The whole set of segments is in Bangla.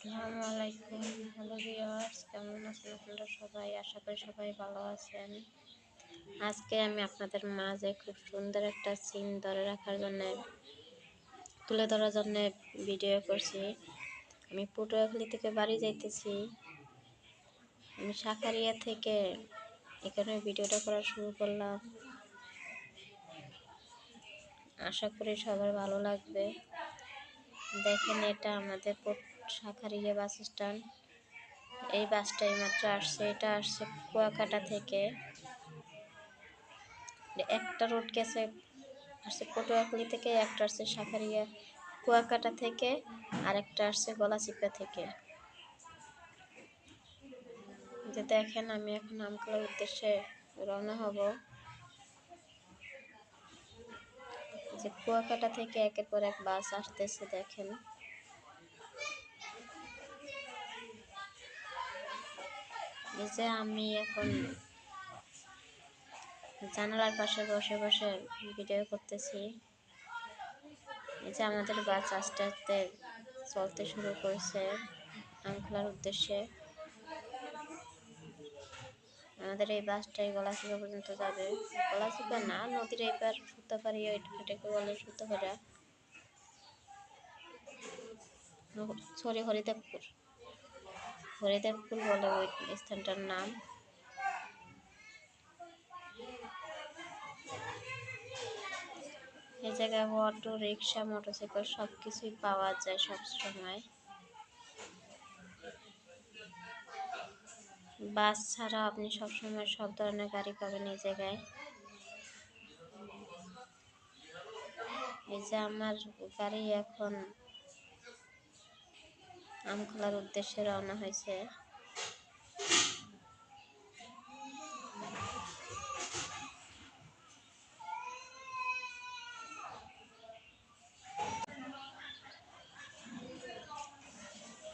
আসসালামু আলাইকুম। হ্যালো ভিউয়ার্স, কেমন আছেন আপনারা সবাই? আশা করি সবাই ভালো আছেন। আজকে আমি আপনাদের মাঝে খুব সুন্দর একটা সিন তুলে ধরার জন্য ভিডিও করছি। আমি পটুয়াখালী থেকে বাড়ি যাইতেছি। আমি শাঁখারিয়া থেকে এখানে ভিডিওটা করা শুরু করলাম। আশা করি সবার ভালো লাগবে। দেখেন, এটা আমাদের শাঁখারিয়া বাস স্ট্যান্ড। এই বাসটাই মাত্র আসছে। এটা আসছে কুয়াকাটা থেকে। একটা রুট গেছে আসছে পটুয়াখালী থেকে, একটা আসছে শাঁখারিয়া কুয়াকাটা থেকে, আর একটা আসছে গলাচিপা থেকে। যে দেখেন, আমি এখন আমতলার উদ্দেশ্যে রওনা হব। যে কুয়াকাটা থেকে একের পর এক বাস আসতেছে। দেখেন, এই যে আমি এখন জানালার পাশে বসে বসে ভিডিও করতেছি। এই যে আমাদের বাস আস্তে আস্তে চলতে শুরু করেছে আমতলার উদ্দেশ্যে। আমাদের এই বাসটাই গলাচিপা পর্যন্ত যাবে। গলাচিপা না, নদীর এইবার সুতাপাড়ি, এটাকে বলে সুতাপাড়া, সরি হরিদেবপুর বলে ওই স্থানটার নাম। এই জায়গায় অটো, রিক্সা, মোটরসাইকেল সব কিছুই পাওয়া যায় সব সময়। বাস ছাড়া আপনি সবসময় সব ধরনের গাড়ি পাবেন এই জায়গায়। এই যে আমার গাড়ি এখন আমখোলার উদ্দেশ্যে রওনা হয়েছে।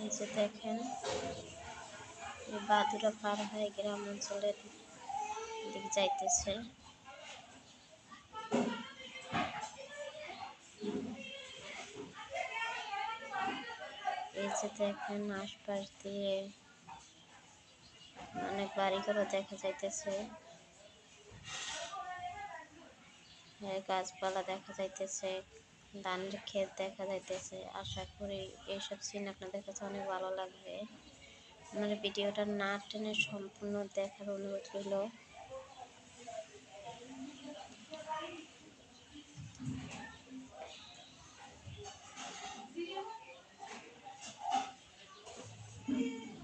এই যে দেখেন, এই বাদুরা পার হয়ে গ্রাম অঞ্চলের দিকে যাইতেছে। এই যে দেখেন, আশপাশ দিয়ে অনেক বাড়িঘর দেখা যাইতেছে, গাছপালা দেখা যাইতেছে, ধানের ক্ষেত দেখা যাইতেছে। আশা করি এইসব সিন আপনাদের কাছে অনেক ভালো লাগবে। আমার ভিডিওটা না টেনে সম্পূর্ণ দেখার অনুরোধ রইল।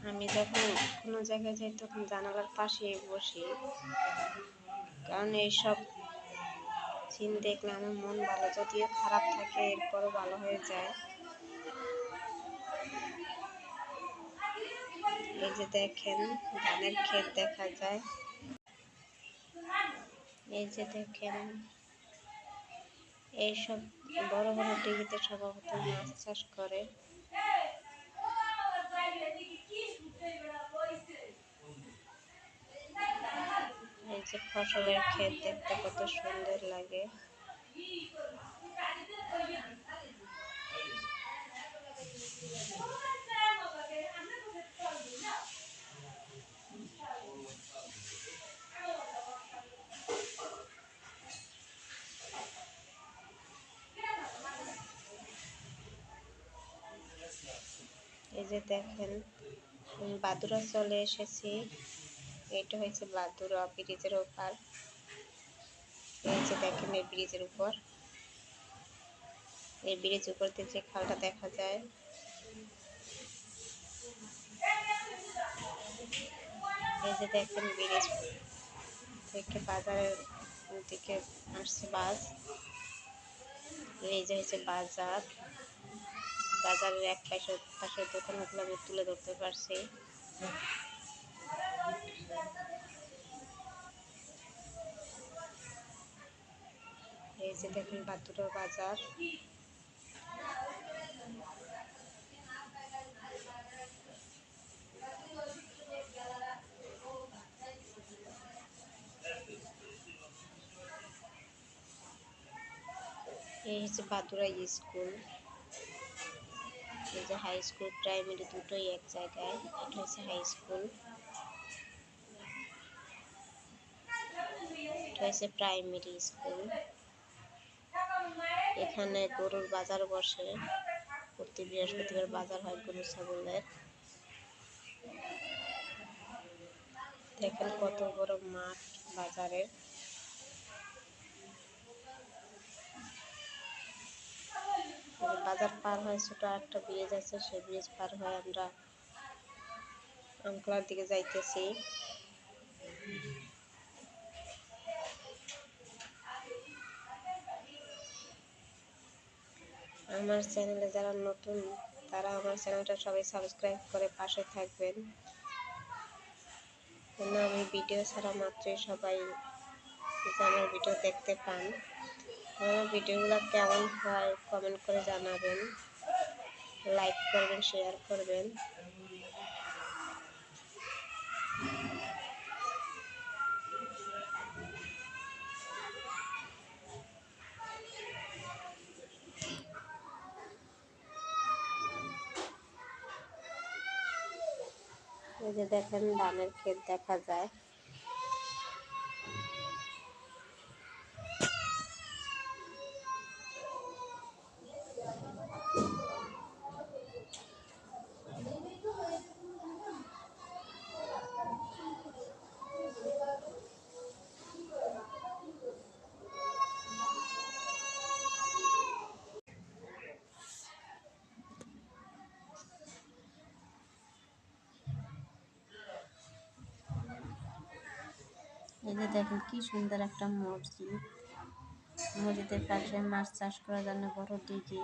আমি যখন কোনো জায়গায় যাই তখন জানালার পাশে বসি, কারণ এইসব সিন দেখলে আমার মন ভালো, যদিও খারাপ থাকে এরপরও ভালো হয়ে যায়। এই যে দেখেন, ধানের ক্ষেত দেখা যায়। এই যে দেখেন, এইসব বড় বড় ডিগিতে স্বভাবত মাছ চাষ করে। এই যে ফসলের ক্ষেত দেখতে কত সুন্দর লাগে। এই যে দেখেন, বাদুরা চলে এসেছি। এটা হয়েছে বাদুরা ব্রিজের ওপার। এই যে দেখেন, এই ব্রিজের উপর, এই ব্রিজ উপর দিয়ে যে খালটা দেখা যায়। এই যে দেখেন, ব্রিজ থেকে বাজারের দিকে আসছে বাস। এই যে হচ্ছে বাজার। বাজারের এক পাশের দোকানগুলো আমি তুলে ধরতে পারছি। এই যে দেখেন, বাদুরা বাজার। এই হচ্ছে বাদুরা স্কুল। এই যে হাই স্কুল প্রাইমারি দুটোই এক জায়গায়। এটা হচ্ছে হাই স্কুল, এটা হচ্ছে প্রাইমারি স্কুল। এখানে গরুর বাজার বসে, প্রতি বৃহস্পতিবার বাজার হয় গরু ছাগলের। দেখেন কত বড় মাঠ বাজারের। বাজার পার হয় ছোট একটা ব্রিজ আছে, সেই ব্রিজ পার হয়ে আমরা আমখোলার দিকে যাইতেছি। আমার চ্যানেলে যারা নতুন তারা আমার চ্যানেলটা সবাই সাবস্ক্রাইব করে পাশে থাকবেন, যেন আমি ভিডিও ছাড়া মাত্রই সবাই আমার ভিডিও দেখতে পান। আমার ভিডিওগুলো কেমন হয় কমেন্ট করে জানাবেন, লাইক করবেন, শেয়ার করবেন। এই যে দেখেন ধানের ক্ষেত দেখা যায়। এই যে দেখেন কি সুন্দর একটা মসজিদ, মসজিদের পাশে মাছ চাষ করার জন্য বড় দিঘি।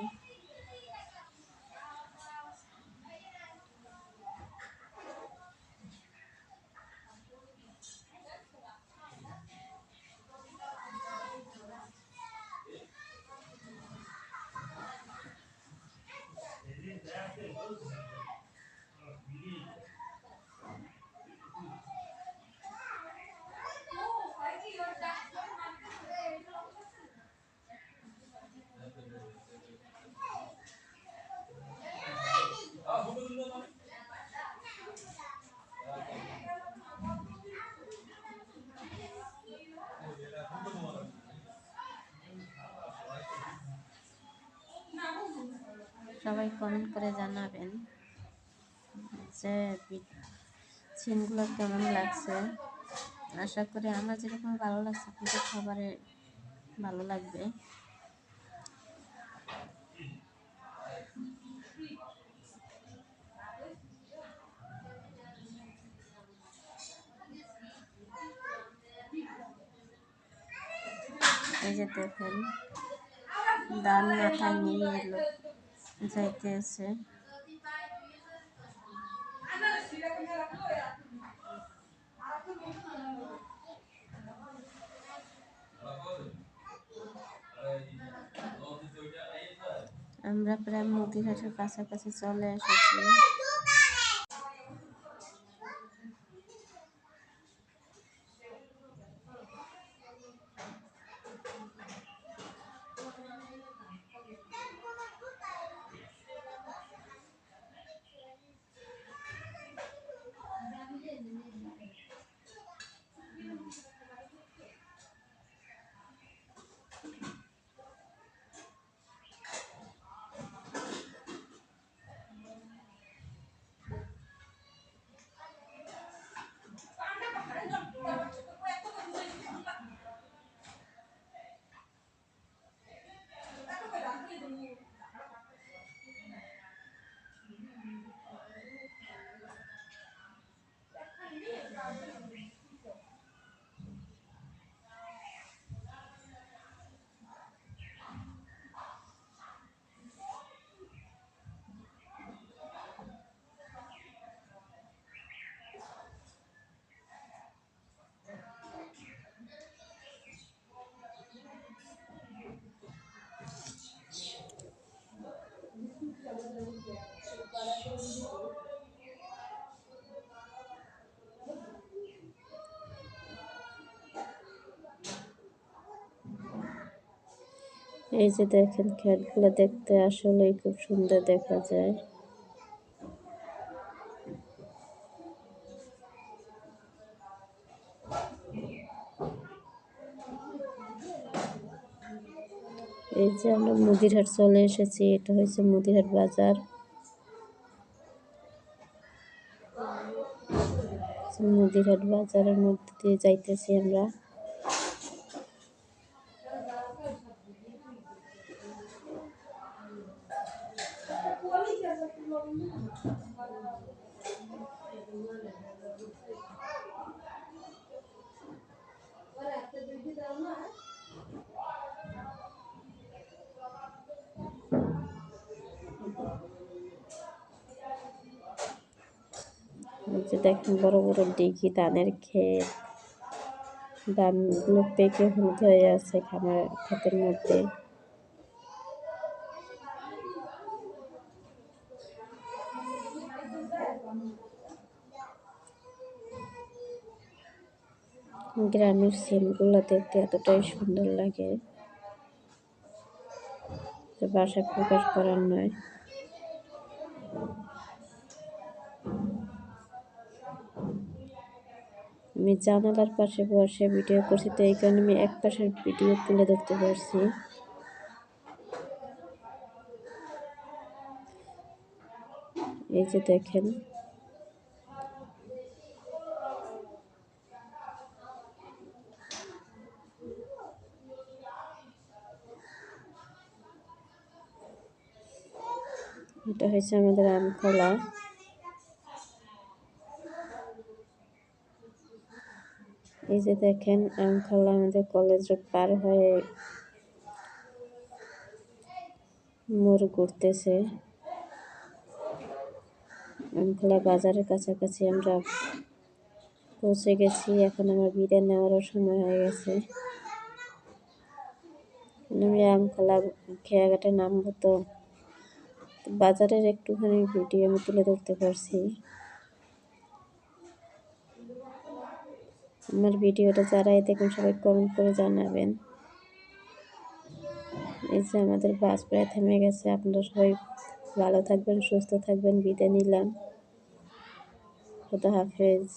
সবাই কমেন্ট করে জানাবেন যে সিনগুলো কেমন লাগছে। আশা করি আমার যেরকম ভালো লাগছে আপনাদের সবারই ভালো লাগবে। এই যে দেখেন ধান মাথায় নিয়ে এলো যাইতেছে। আমরা প্রায় মতিঘাটের কাছাকাছি চলে এসেছি। এই যে দেখেন ক্ষেতগুলো দেখতে আসলেই খুব সুন্দর দেখা যায়। এই যে আমরা মুদিরহাট চলে এসেছি, এটা হচ্ছে মুদিরহাট বাজার। মুদিরহাট বাজারের মধ্যে দিয়ে যাইতেছি আমরা। যে দেখেন বড় বড় দিঘি, ধানের ক্ষেত, ধানগুলো পেকে হলুদ হয়ে আছে ক্ষেতের মধ্যে। গ্রামের সিনগুলো দেখতে এতটাই সুন্দর লাগে, ভাষায় প্রকাশ করার নয়। আমি জানালার পাশে বসে ভিডিও করছি, তো এই কারণে আমি এক পাশের ভিডিও তুলে ধরতে পারছি। এই যে দেখেন, এটা হচ্ছে আমাদের আমখলা। এই যে দেখেন আমখলা আমাদের কলেজ রোড পার হয়ে মোড় ঘুরতেছে। আমখলা বাজারের কাছাকাছি আমরা পৌঁছে গেছি। এখন আমার বিদায় নেওয়ারও সময় হয়ে গেছে। আমি আমখলা খেয়াঘাটে নামবো, তো বাজারের একটুখানি ভিডিও আমি তুলে ধরতে পারছি। আমার ভিডিওটা যারাই দেখুন সবাই কমেন্ট করে জানাবেন। এই যে আমাদের বাস প্রায় থেমে গেছে। আপনারা সবাই ভালো থাকবেন, সুস্থ থাকবেন। বিদায় নিলাম। খুদা হাফেজ।